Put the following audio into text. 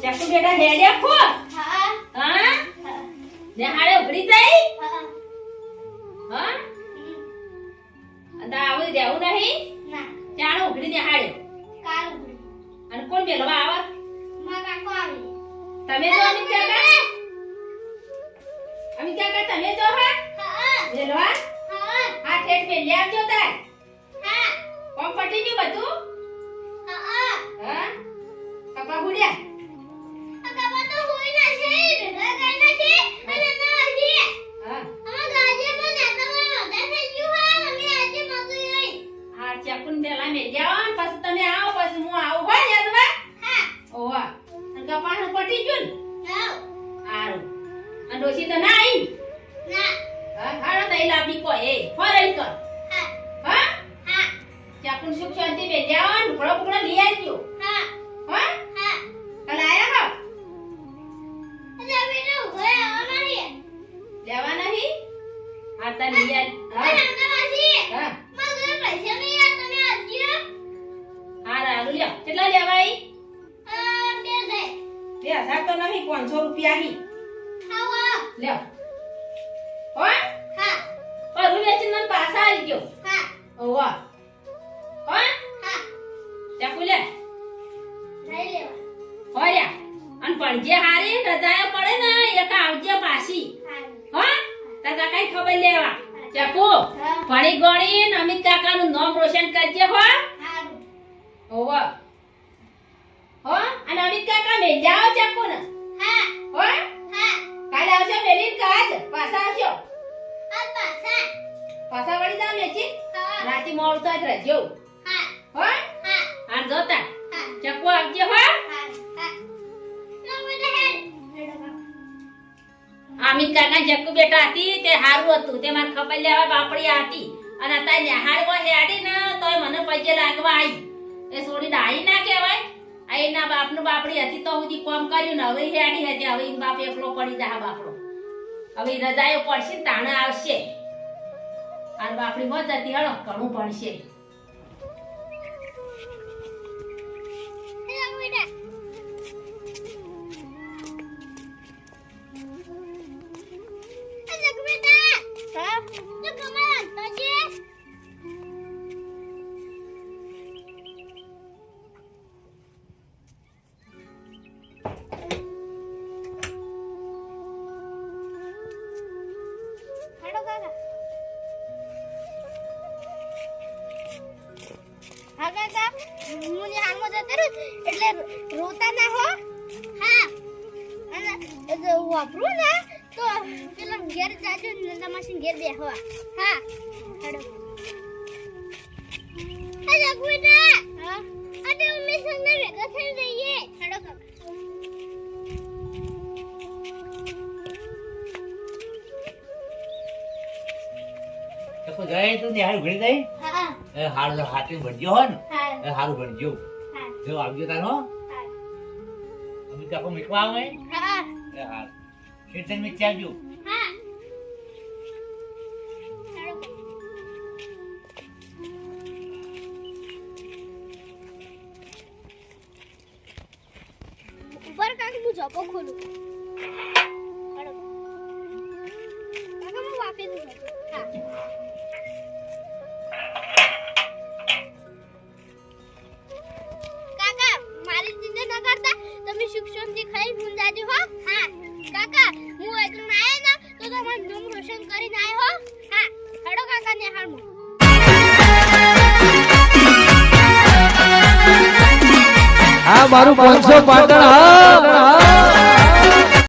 ચાકુ બેટા હેડ્યા ખો હા હા ને હાડે ઉભરી જાય હા અંદા આવી દેવું નહીં ના ચાણો ઉભરી દે હાડે કાલ ઉભરી અને કોણ બેલવા આવે માં કાકો આવે તમે જો અમે ક્યાં તમે જો હા ગયું બધું? હા? કપા હુડ્યા? હા. હા, ચકુન પેલા મેલી આવો ને પછી તમે આવો પછી હું આવું હોય ને અદવા? ઓવા. અને કપાનું પટી ગયું ને? હારું. અને ડોશી તો ના આઈ? હા, હાલો તઈ લાવી કોઈ એ. ફરાઈ કર. હા? ચકુન સુખ શાંતિ મેલી આવો ને ઢોકળો બુકળો લઈ આવજો. હા? કાલે આયા હો? લેવા નહીં? હા, તાર લઈ આવ. હા. હા. હા, રાડુ લ્યો. કેટલા લેવા આઈ? 2000 તો નહીં 500 રૂપિયા હી. લ્યો. હો? પરું વેચીને મને પાછા આવી ગયો. ઓવા. હો? ચાકુ લે. હોયા. અને પડજે હારી રજાયો પડે ને એક આવજે પાછી. હો? તાર કાકાઈ ખબર લેવા. ચાકુ. ભણી ગણી ને અમિત કાકાનું નામ રોશન કરજે હો. ઓવા. હો? અને અમિત કાકા મેલ જાઓ ચાકુ ને. હો? કાલે આવશો મેલીન કાજ પાછા આવશો. પાછા વળી જા મેચી. રાતી મોડું થાય તો રહેજો. હો? હા જોતા. ચકુ આવજે હો. અમિત કાકા ચકુ બેટા હતી તે હારું હતું તે માર ખબર લેવા બાપડી હતી અને અત્યારે નિહાળવા હેડી ને તોય મને પૈસે લાગવા આવી એ સોડી ડાઈ ના કહેવાય આ એના બાપનું બાપડી હતી તો સુધી કોમ કર્યું ને હવે હેડી હતી હવે એન બાપ એકલો પડી જા બાપડો હવે રજાયો પડશે તાણે આવશે અને બાપડી હોત જતી હળો ઘણું ભણશે. એટલે રોતા ના હો. હા અને વાપરું ને તો પેલા ઘેર જાજો ને તમારી ઘેર બેહો. હા હેડો. હેલો ગુડા. હા અડે ઉમે સંગે ભેગા થઈ જઈએ. હેડો કાકા. તો જાય તું નિહાળ ઘડી દઈ. હા એ હારું હાથી ભણજો હો ને. હા એ હારું ભણજો. હા જો આવજો તારો. હા અમિત કાકો મીઠવા આવે. હા એ હાર ખેતર માં ચાવજો. હા હેડો. ઉપર કાકી હું જપો ખોલું. હેડો કાકા હું વાપી દઉં. હા કાકા મારી ચિંતા ન કરતા તમે શિક્ષણથી ખાઈ ભૂલ જાજો હો. હા કાકા હું એકદમ આયા ના તો તમારું નામ રોશન કરીને આયો હો. હા હેડો કાકા ને હારમો. આ મારું 500 પાટણ હા.